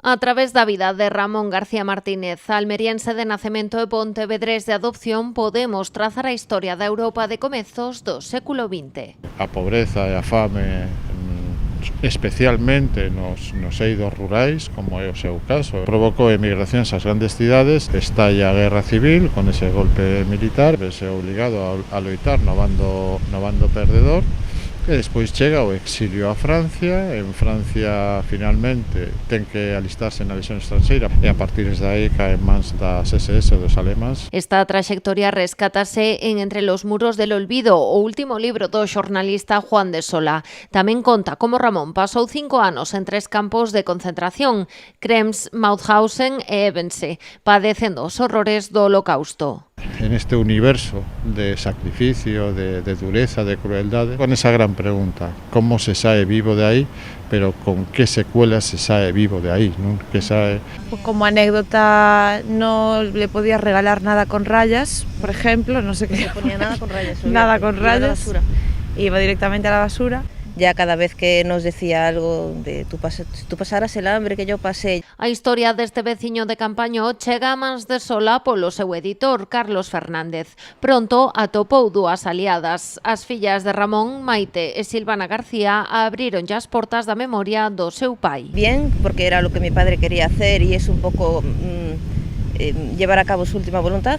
A través da vida de Ramón García Martínez, almeriense de nacemento e pontevedrés de adopción, podemos trazar a historia da Europa de comezos do século XX. A pobreza e a fame, especialmente nos eidos rurais, como é o seu caso, provocou emigracións ás grandes cidades, estalla a guerra civil con ese golpe militar, vese obligado a loitar no bando perdedor, e despois chega o exilio a Francia. En Francia finalmente ten que alistarse na lexión estranxeira e a partir de aí cae en mans das SS dos alemáns. Esta traxectoria rescátase en Entre los muros del olvido, o último libro do xornalista Juan de Sola. Tamén conta como Ramón pasou 5 anos en 3 campos de concentración, Krems, Mauthausen e Ebense, padecendo os horrores do Holocausto. En este universo de sacrificio, de dureza, de crueldade, con esa gran pregunta, como se sae vivo de aí, pero con que secuelas se sae vivo de aí, non? Que sae... Como anécdota, no le podías regalar nada con rayas, por ejemplo, no sé qué. No ponía nada con rayas. Nada con rayas. A la basura. Iba directamente a la basura. Ya cada vez que nos decía algo de tú pasaras el hambre que yo pasé. A historia deste veciño de Campañó chega a mans de Sola polo seu editor, Carlos Fernández. Pronto atopou dúas aliadas. As fillas de Ramón, Maite e Silvana García, abriron as portas da memoria do seu pai. Bien, porque era lo que mi padre quería hacer y es un poco llevar a cabo su última voluntad.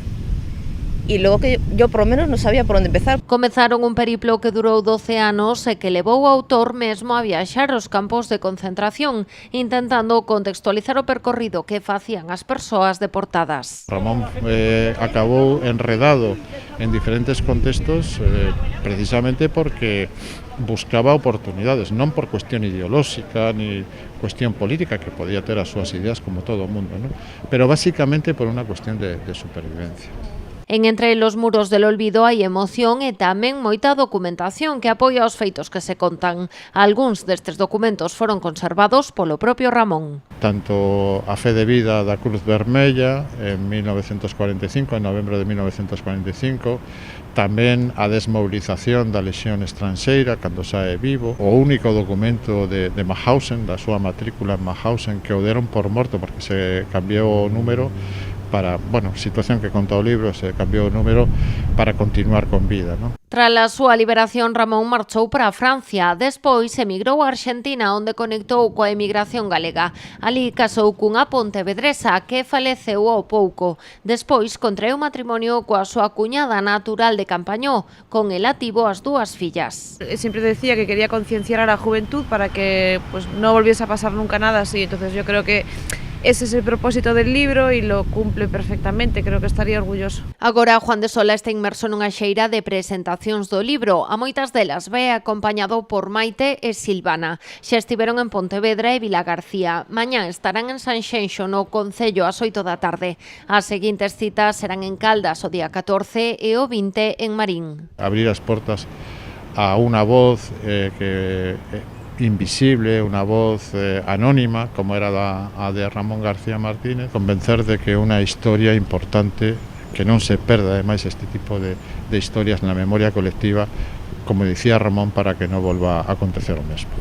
E logo que yo por lo menos non sabía por onde empezar. Comezaron un periplo que durou 12 anos e que levou o autor mesmo a viaxar aos campos de concentración, intentando contextualizar o percorrido que facían as persoas deportadas. Ramón acabou enredado en diferentes contextos precisamente porque buscaba oportunidades, non por cuestión ideolóxica ni cuestión política, que podía ter as súas ideas como todo o mundo, ¿no? Pero básicamente por unha cuestión de supervivencia. En Entre los muros del olvido hai emoción e tamén moita documentación que apoia os feitos que se contan. Algúns destes documentos foron conservados polo propio Ramón. Tanto a fe de vida da Cruz Vermella en 1945, en novembro de 1945, tamén a desmovilización da lexión estranxeira cando sae vivo, o único documento de Mauthausen, da súa matrícula en Mauthausen, que o deron por morto porque se cambiou o número para, situación que conta o libro, se cambiou o número para continuar con vida, ¿no? Tras a súa liberación, Ramón marchou para Francia. Despois emigrou a Arxentina, onde conectou coa emigración galega. Alí casou cunha pontevedresa que faleceu ao pouco. Despois contraeu matrimonio coa súa cuñada natural de Campañó. Con ela tivo as dúas fillas. Siempre decía que quería concienciar a la juventud para que no volviese a pasar nunca nada así. Entonces yo creo que ese es el propósito del libro y lo cumple perfectamente, creo que estaría orgulloso. Agora Juan de Sola está inmerso nunha xeira de presentacións do libro. A moitas delas vai acompañado por Maite e Silvana. Xa estiveron en Pontevedra e Vilagarcía. Mañá estarán en Sanxenxo, no Concello, ás 8 da tarde. As seguintes citas serán en Caldas o día 14 e o 20 en Marín. Abrir as portas a unha voz invisible, una voz anónima, como era a de Ramón García Martínez, convencer de que é unha historia importante, que non se perda ademais este tipo de historias na memoria colectiva, como dicía Ramón, para que non volva a acontecer o mesmo.